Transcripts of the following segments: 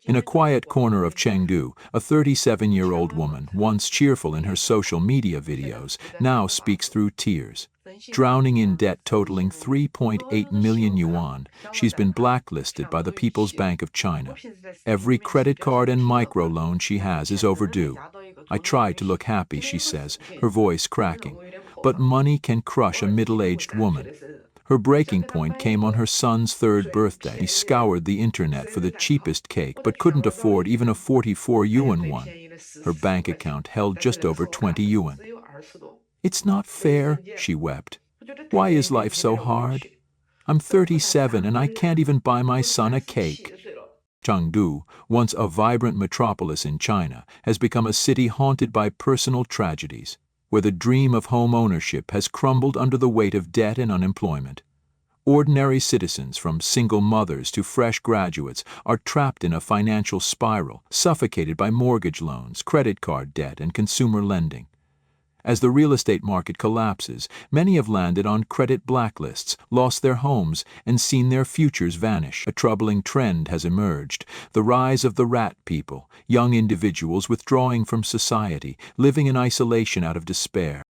In a quiet corner of Chengdu, a 37-year-old woman, once cheerful in her social media videos, now speaks through tears. Drowning in debt totaling 3.8 million yuan, she's been blacklisted by the People's Bank of China. Every credit card and microloan she has is overdue. I tried to look happy, she says, her voice cracking. But money can crush a middle-aged woman. Her breaking point came on her son's third birthday. He scoured the internet for the cheapest cake but couldn't afford even a 44 yuan one. Her bank account held just over 20 yuan. "It's not fair," she wept. "Why is life so hard? I'm 37 and I can't even buy my son a cake." Chengdu, once a vibrant metropolis in China, has become a city haunted by personal tragedies, where the dream of home ownership has crumbled under the weight of debt and unemployment. Ordinary citizens, from single mothers to fresh graduates, are trapped in a financial spiral, suffocated by mortgage loans, credit card debt, and consumer lending. As the real estate market collapses, many have landed on credit blacklists, lost their homes, and seen their futures vanish. A troubling trend has emerged: the rise of the rat people, young individuals withdrawing from society, living in isolation out of despair.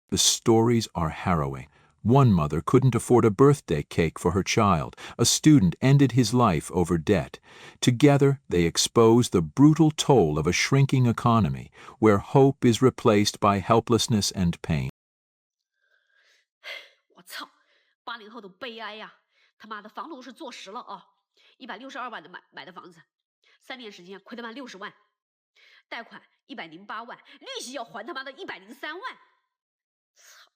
The stories are harrowing. One mother couldn't afford a birthday cake for her child. A student ended his life over debt. Together, they expose the brutal toll of a shrinking economy, where hope is replaced by helplessness and pain. 我操，80后的悲哀呀！他妈的，房东是坐实了啊，162万的买的房子，3年时间亏他妈60万，贷款108万，利息要还他妈的103万。操！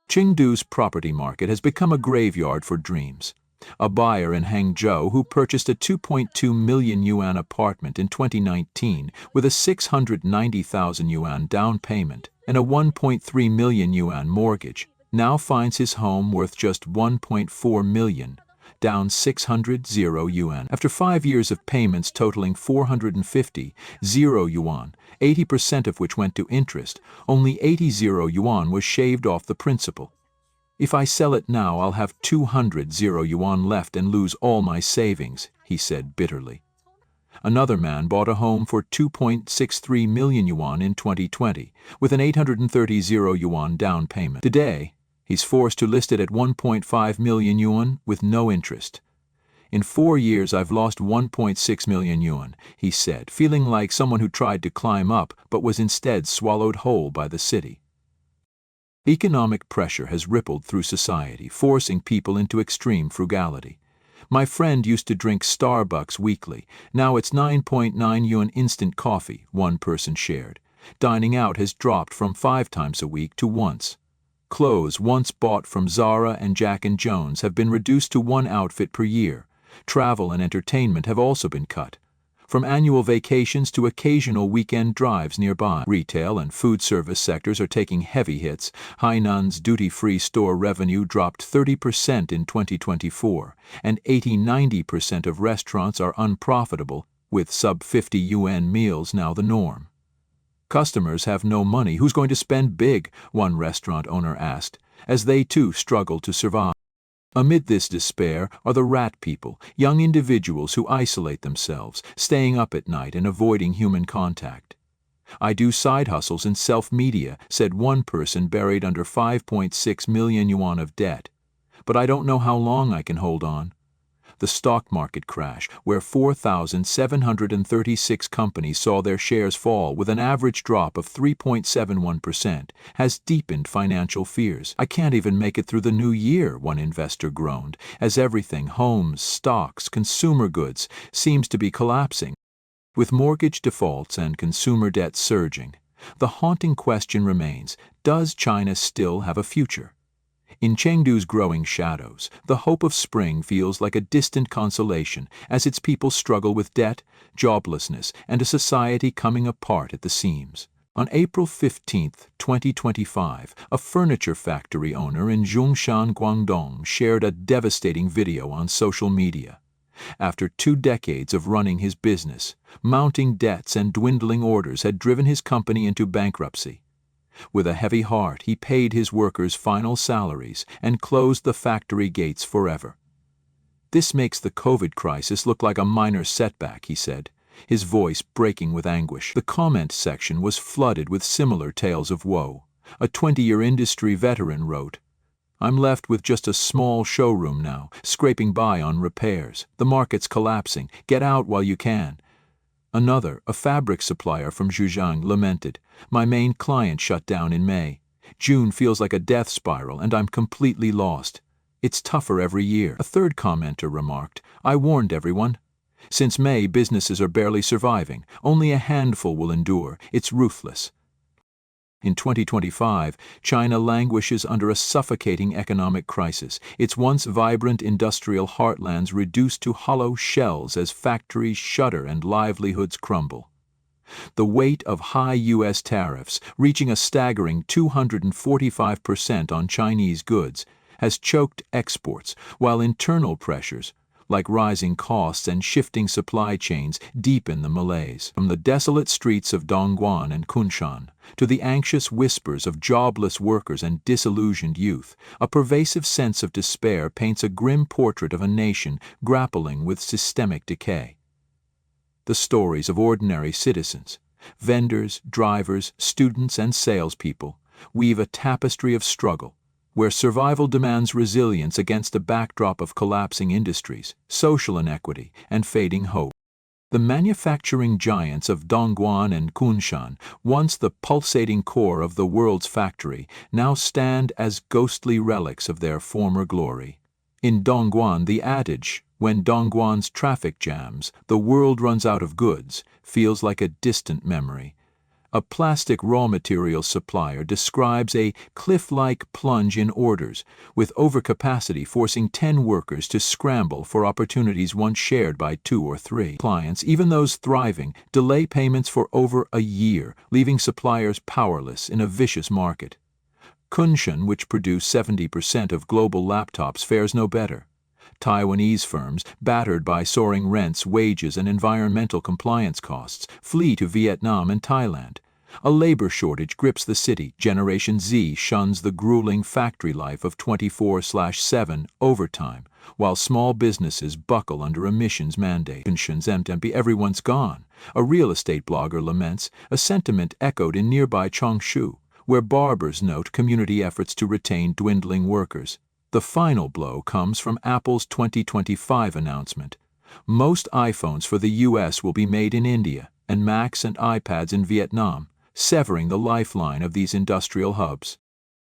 Chengdu's property market has become a graveyard for dreams. A buyer in Hangzhou who purchased a 2.2 million yuan apartment in 2019 with a 690,000 yuan down payment and a 1.3 million yuan mortgage now finds his home worth just 1.4 million, down 600 yuan. After 5 years of payments totaling 450 yuan, 80% of which went to interest, only 80 yuan was shaved off the principal. "If I sell it now, I'll have 200 yuan left and lose all my savings," he said bitterly. Another man bought a home for 2.63 million yuan in 2020, with an 830 yuan down payment. Today, he's forced to list it at 1.5 million yuan with no interest. "In 4 years I've lost 1.6 million yuan, he said, feeling like someone who tried to climb up but was instead swallowed whole by the city. Economic pressure has rippled through society, forcing people into extreme frugality. "My friend used to drink Starbucks weekly. Now it's 9.9 yuan instant coffee," one person shared. Dining out has dropped from 5 times a week to once. Clothes once bought from Zara and Jack & Jones have been reduced to 1 outfit per year. Travel and entertainment have also been cut, from annual vacations to occasional weekend drives nearby. Retail and food service sectors are taking heavy hits. Hainan's duty-free store revenue dropped 30% in 2024, and 80–90% of restaurants are unprofitable, with sub-50 yuan meals now the norm. "Customers have no money. Who's going to spend big?" one restaurant owner asked, as they too struggle to survive. Amid this despair are the rat people, young individuals who isolate themselves, staying up at night and avoiding human contact. "I do side hustles in self-media," said one person buried under 5.6 million yuan of debt. "But I don't know how long I can hold on." The stock market crash, where 4,736 companies saw their shares fall with an average drop of 3.71%, has deepened financial fears. "I can't even make it through the new year," one investor groaned, as everything, homes, stocks, consumer goods, seems to be collapsing. With mortgage defaults and consumer debt surging, the haunting question remains: does China still have a future? In Chengdu's growing shadows, the hope of spring feels like a distant consolation as its people struggle with debt, joblessness, and a society coming apart at the seams. On April 15, 2025, a furniture factory owner in Zhongshan, Guangdong, shared a devastating video on social media. After 2 decades of running his business, mounting debts and dwindling orders had driven his company into bankruptcy. With a heavy heart, he paid his workers final salaries and closed the factory gates forever. "This makes the COVID crisis look like a minor setback," he said, his voice breaking with anguish. The comment section was flooded with similar tales of woe. A 20-year industry veteran wrote, "I'm left with just a small showroom now, scraping by on repairs. The market's collapsing. Get out while you can." Another, a fabric supplier from Xi'an, lamented, "My main client shut down in May. June feels like a death spiral and I'm completely lost. It's tougher every year." A third commenter remarked, "I warned everyone. Since May, businesses are barely surviving. Only a handful will endure. It's ruthless." In 2025, China languishes under a suffocating economic crisis, its once vibrant industrial heartlands reduced to hollow shells as factories shutter and livelihoods crumble. The weight of high U.S. tariffs, reaching a staggering 245% on Chinese goods, has choked exports, while internal pressures, like rising costs and shifting supply chains, deepen the malaise. From the desolate streets of Dongguan and Kunshan to the anxious whispers of jobless workers and disillusioned youth, a pervasive sense of despair paints a grim portrait of a nation grappling with systemic decay. The stories of ordinary citizens, vendors, drivers, students, and salespeople, weave a tapestry of struggle, where survival demands resilience against a backdrop of collapsing industries, social inequity, and fading hope. The manufacturing giants of Dongguan and Kunshan, once the pulsating core of the world's factory, now stand as ghostly relics of their former glory. In Dongguan, the adage, "When Dongguan's traffic jams, the world runs out of goods," feels like a distant memory. A plastic raw materials supplier describes a cliff-like plunge in orders, with overcapacity forcing 10 workers to scramble for opportunities once shared by 2 or 3. Clients, even those thriving, delay payments for over a year, leaving suppliers powerless in a vicious market. Kunshan, which produce 70% of global laptops, fares no better. Taiwanese firms, battered by soaring rents, wages, and environmental compliance costs, flee to Vietnam and Thailand. A labor shortage grips the city. Generation Z shuns the grueling factory life of 24/7 overtime, while small businesses buckle under emissions mandates. Pensions empty, everyone's gone. A real estate blogger laments, a sentiment echoed in nearby Changshu, where barbers note community efforts to retain dwindling workers. The final blow comes from Apple's 2025 announcement. Most iPhones for the US will be made in India, and Macs and iPads in Vietnam, severing the lifeline of these industrial hubs.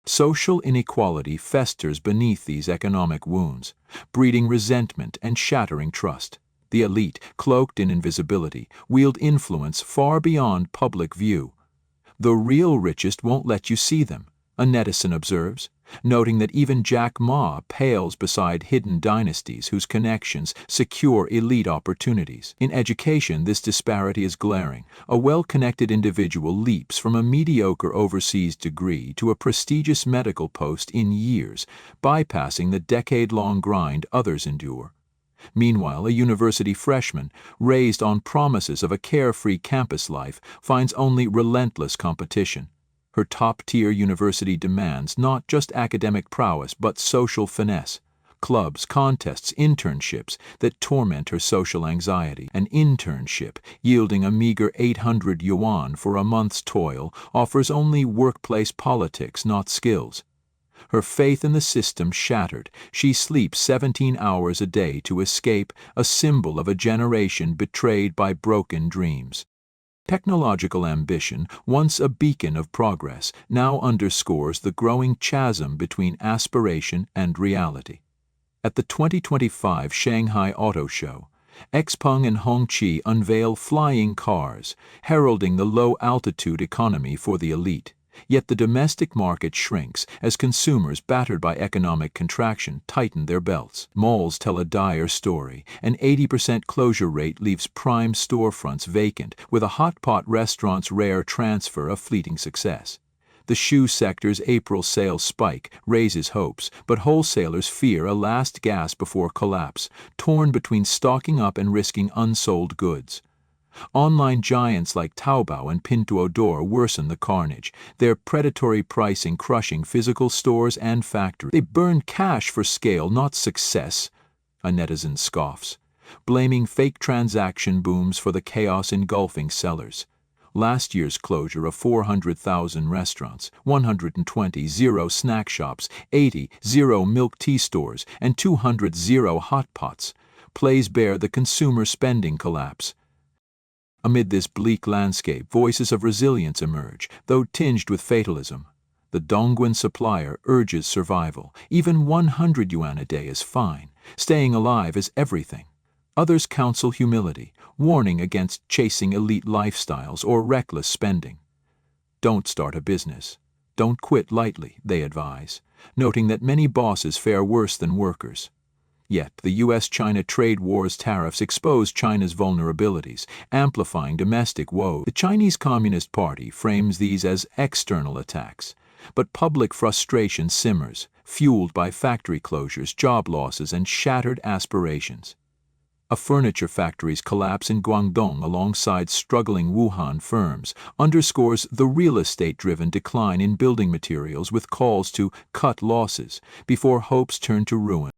Social inequality festers beneath these economic wounds, breeding resentment and shattering trust. The elite, cloaked in invisibility, wield influence far beyond public view. "The real richest won't let you see them," a netizen observes, noting that even Jack Ma pales beside hidden dynasties whose connections secure elite opportunities. In education, this disparity is glaring. A well-connected individual leaps from a mediocre overseas degree to a prestigious medical post in years, bypassing the decade-long grind others endure. Meanwhile, a university freshman, raised on promises of a carefree campus life, finds only relentless competition. Her top-tier university demands not just academic prowess but social finesse, clubs, contests, internships that torment her social anxiety. An internship, yielding a meager 800 yuan for a month's toil, offers only workplace politics, not skills. Her faith in the system shattered, she sleeps 17 hours a day to escape, a symbol of a generation betrayed by broken dreams. Technological ambition, once a beacon of progress, now underscores the growing chasm between aspiration and reality. At the 2025 Shanghai Auto Show, Xpeng and Hongqi unveil flying cars, heralding the low-altitude economy for the elite. Yet the domestic market shrinks as consumers battered by economic contraction tighten their belts. Malls tell a dire story. An 80% closure rate leaves prime storefronts vacant, with a hot pot restaurant's rare transfer a fleeting success. The shoe sector's April sales spike raises hopes, but wholesalers fear a last gasp before collapse, torn between stocking up and risking unsold goods. Online giants like Taobao and Pinduoduo worsen the carnage, their predatory pricing crushing physical stores and factories. They burn cash for scale, not success. a netizen scoffs, blaming fake transaction booms for the chaos engulfing sellers. Last year's closure of 400,000 restaurants, 120 zero snack shops, 80 zero milk tea stores, and 200 zero hot pots plays bare the consumer spending collapse. Amid this bleak landscape, voices of resilience emerge, though tinged with fatalism. The Dongguan supplier urges survival. Even 100 yuan a day is fine. Staying alive is everything. Others counsel humility, warning against chasing elite lifestyles or reckless spending. Don't start a business. Don't quit lightly, they advise, noting that many bosses fare worse than workers. Yet, the U.S.-China trade war's tariffs expose China's vulnerabilities, amplifying domestic woes. The Chinese Communist Party frames these as external attacks, but public frustration simmers, fueled by factory closures, job losses, and shattered aspirations. A furniture factory's collapse in Guangdong alongside struggling Wuhan firms underscores the real estate-driven decline in building materials, with calls to cut losses before hopes turn to ruin.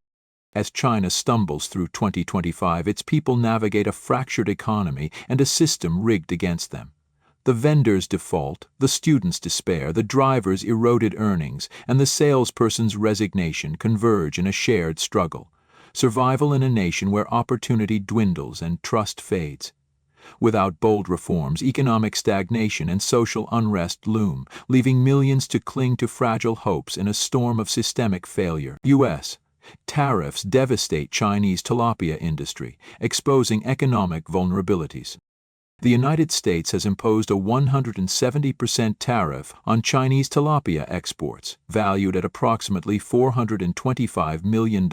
As China stumbles through 2025, its people navigate a fractured economy and a system rigged against them. The vendors default, the students despair, the driver's eroded earnings, and the salesperson's resignation converge in a shared struggle. Survival in a nation where opportunity dwindles and trust fades. Without bold reforms, economic stagnation and social unrest loom, leaving millions to cling to fragile hopes in a storm of systemic failure. U.S. Tariffs devastate Chinese tilapia industry, exposing economic vulnerabilities. The United States has imposed a 170% tariff on Chinese tilapia exports, valued at approximately $425 million,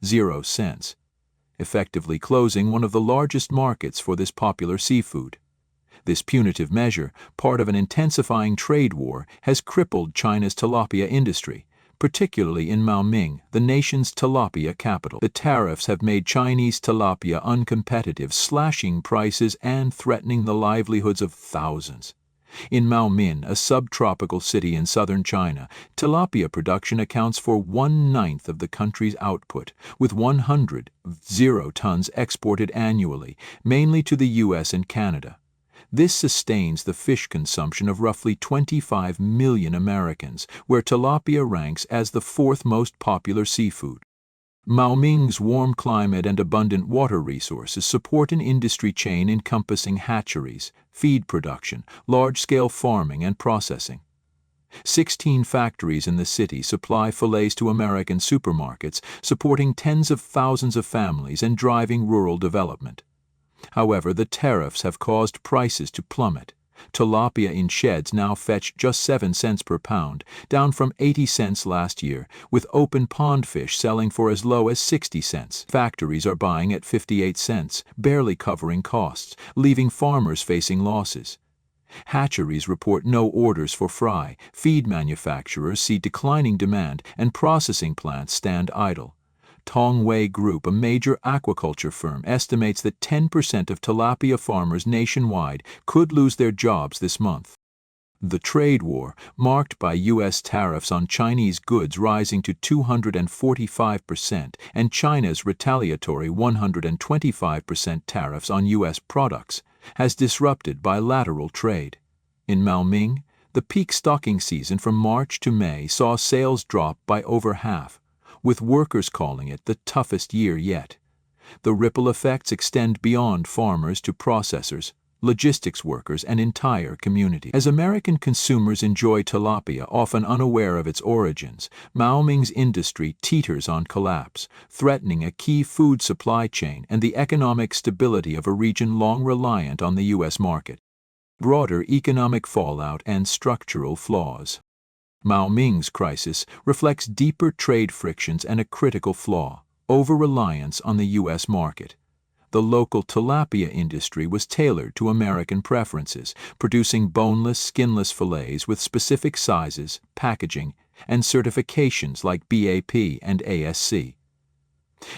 0 cents, effectively closing one of the largest markets for this popular seafood. This punitive measure, part of an intensifying trade war, has crippled China's tilapia industry, particularly in Maoming, the nation's tilapia capital. The tariffs have made Chinese tilapia uncompetitive, slashing prices and threatening the livelihoods of thousands. In Maoming, a subtropical city in southern China, tilapia production accounts for 1/9 of the country's output, with 100 tons exported annually, mainly to the U.S. and Canada. This sustains the fish consumption of roughly 25 million Americans, where tilapia ranks as the 4th most popular seafood. Maoming's warm climate and abundant water resources support an industry chain encompassing hatcheries, feed production, large-scale farming, and processing. 16 factories in the city supply fillets to American supermarkets, supporting tens of thousands of families and driving rural development. However, the tariffs have caused prices to plummet. Tilapia in sheds now fetch just 7 cents per pound, down from 80 cents last year, with open pond fish selling for as low as 60 cents. Factories are buying at 58 cents, barely covering costs, leaving farmers facing losses. Hatcheries report no orders for fry, feed manufacturers see declining demand, and processing plants stand idle. Tongwei Group, a major aquaculture firm, estimates that 10% of tilapia farmers nationwide could lose their jobs this month. The trade war, marked by U.S. tariffs on Chinese goods rising to 245% and China's retaliatory 125% tariffs on U.S. products, has disrupted bilateral trade. In Maoming, the peak stocking season from March to May saw sales drop by over half, with workers calling it the toughest year yet. The ripple effects extend beyond farmers to processors, logistics workers, and entire communities. As American consumers enjoy tilapia, often unaware of its origins, Maoming's industry teeters on collapse, threatening a key food supply chain and the economic stability of a region long reliant on the U.S. market. Broader economic fallout and structural flaws. Maoming's crisis reflects deeper trade frictions and a critical flaw: over-reliance on the U.S. market. The local tilapia industry was tailored to American preferences, producing boneless, skinless fillets with specific sizes, packaging, and certifications like BAP and ASC.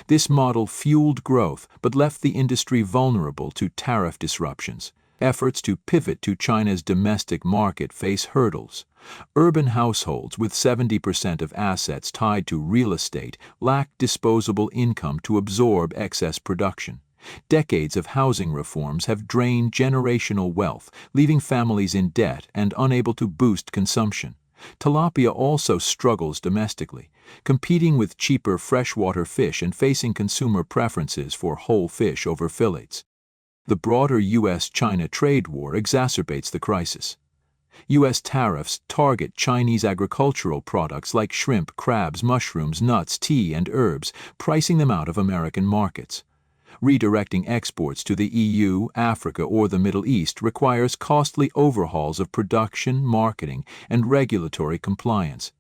This model fueled growth but left the industry vulnerable to tariff disruptions. Efforts to pivot to China's domestic market face hurdles. Urban households with 70% of assets tied to real estate lack disposable income to absorb excess production. Decades of housing reforms have drained generational wealth, leaving families in debt and unable to boost consumption. Tilapia also struggles domestically, competing with cheaper freshwater fish and facing consumer preferences for whole fish over fillets. The broader U.S.-China trade war exacerbates the crisis. U.S. tariffs target Chinese agricultural products like shrimp, crabs, mushrooms, nuts, tea, and herbs, pricing them out of American markets. Redirecting exports to the EU, Africa, or the Middle East requires costly overhauls of production, marketing, and regulatory compliance.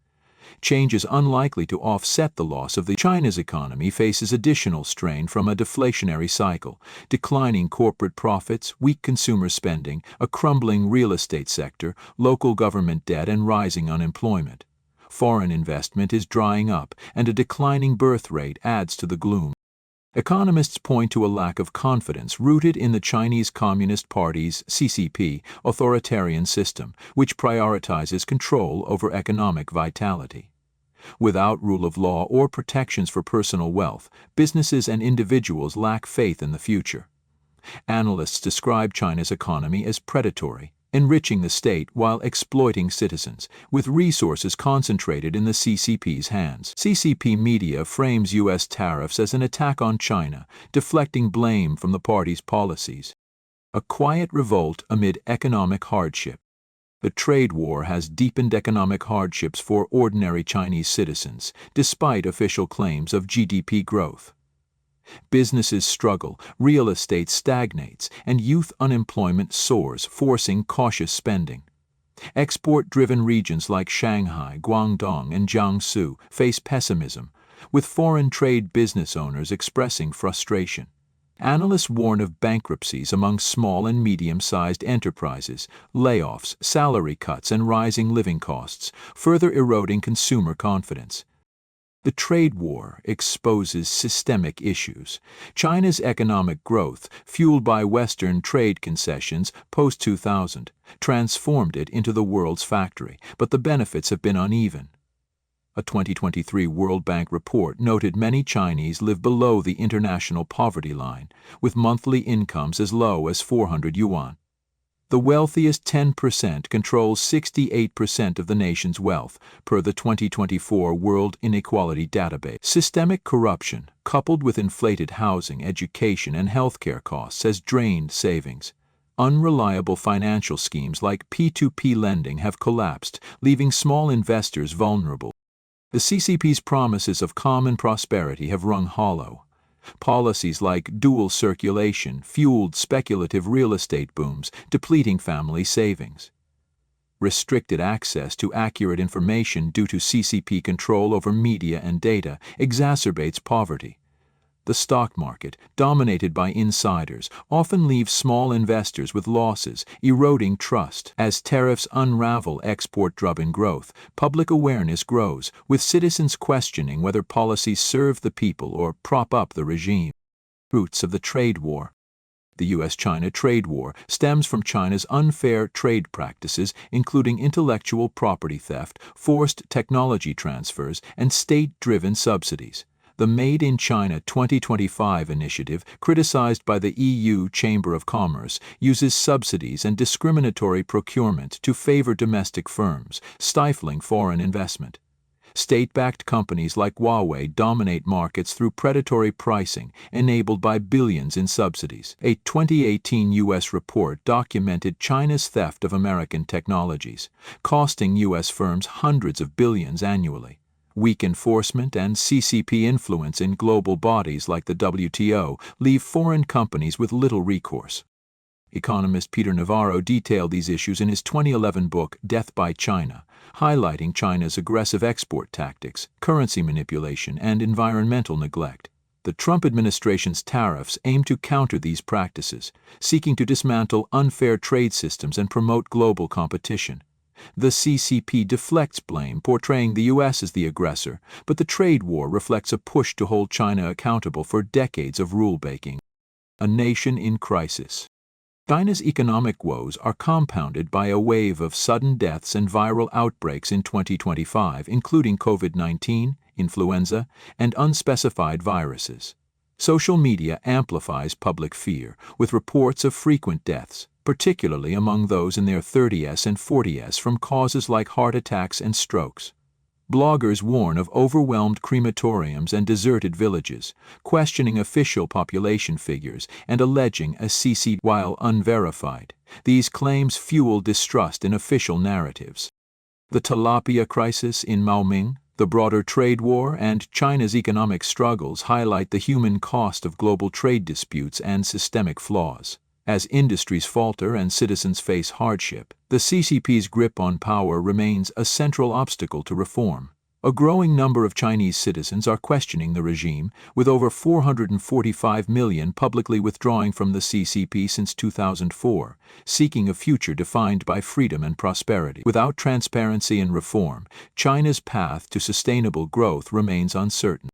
Change is unlikely to offset the loss of China's economy faces additional strain from a deflationary cycle, declining corporate profits, weak consumer spending, a crumbling real estate sector, local government debt, and rising unemployment. Foreign investment is drying up, and a declining birth rate adds to the gloom. Economists point to a lack of confidence rooted in the Chinese Communist Party's CCP authoritarian system, which prioritizes control over economic vitality. Without rule of law or protections for personal wealth, businesses and individuals lack faith in the future. Analysts describe China's economy as predatory, enriching the state while exploiting citizens, with resources concentrated in the CCP's hands. CCP media frames U.S. tariffs as an attack on China, deflecting blame from the party's policies. A quiet revolt amid economic hardship. The trade war has deepened economic hardships for ordinary Chinese citizens, despite official claims of GDP growth. Businesses struggle, real estate stagnates, and youth unemployment soars, forcing cautious spending. Export-driven regions like Shanghai, Guangdong, and Jiangsu face pessimism, with foreign trade business owners expressing frustration. Analysts warn of bankruptcies among small and medium-sized enterprises, layoffs, salary cuts, and rising living costs, further eroding consumer confidence. The trade war exposes systemic issues. China's economic growth, fueled by Western trade concessions post-2000, transformed it into the world's factory, but the benefits have been uneven. A 2023 World Bank report noted many Chinese live below the international poverty line, with monthly incomes as low as 400 yuan. The wealthiest 10% controls 68% of the nation's wealth, per the 2024 World Inequality Database. Systemic corruption, coupled with inflated housing, education, and healthcare costs, has drained savings. Unreliable financial schemes like P2P lending have collapsed, leaving small investors vulnerable. The CCP's promises of common prosperity have rung hollow. Policies like dual circulation fueled speculative real estate booms, depleting family savings. Restricted access to accurate information due to CCP control over media and data exacerbates poverty. The stock market, dominated by insiders, often leaves small investors with losses, eroding trust. As tariffs unravel export-driven growth, public awareness grows, with citizens questioning whether policies serve the people or prop up the regime. Roots of the trade war. The U.S.-China trade war stems from China's unfair trade practices, including intellectual property theft, forced technology transfers, and state-driven subsidies. The Made in China 2025 initiative, criticized by the EU Chamber of Commerce, uses subsidies and discriminatory procurement to favor domestic firms, stifling foreign investment. State-backed companies like Huawei dominate markets through predatory pricing, enabled by billions in subsidies. A 2018 U.S. report documented China's theft of American technologies, costing U.S. firms hundreds of billions annually. Weak enforcement and CCP influence in global bodies like the WTO leave foreign companies with little recourse. Economist Peter Navarro detailed these issues in his 2011 book, Death by China, highlighting China's aggressive export tactics, currency manipulation, and environmental neglect. The Trump administration's tariffs aim to counter these practices, seeking to dismantle unfair trade systems and promote global competition. The CCP deflects blame, portraying the U.S. as the aggressor, but the trade war reflects a push to hold China accountable for decades of rule-breaking. A nation in crisis. China's economic woes are compounded by a wave of sudden deaths and viral outbreaks in 2025, including COVID-19, influenza, and unspecified viruses. Social media amplifies public fear, with reports of frequent deaths, particularly among those in their 30s and 40s from causes like heart attacks and strokes. Bloggers warn of overwhelmed crematoriums and deserted villages, questioning official population figures and alleging a CC while unverified. These claims fuel distrust in official narratives. The Tilapia crisis in Maoming, the broader trade war, and China's economic struggles highlight the human cost of global trade disputes and systemic flaws. As industries falter and citizens face hardship, the CCP's grip on power remains a central obstacle to reform. A growing number of Chinese citizens are questioning the regime, with over 445 million publicly withdrawing from the CCP since 2004, seeking a future defined by freedom and prosperity. Without transparency and reform, China's path to sustainable growth remains uncertain.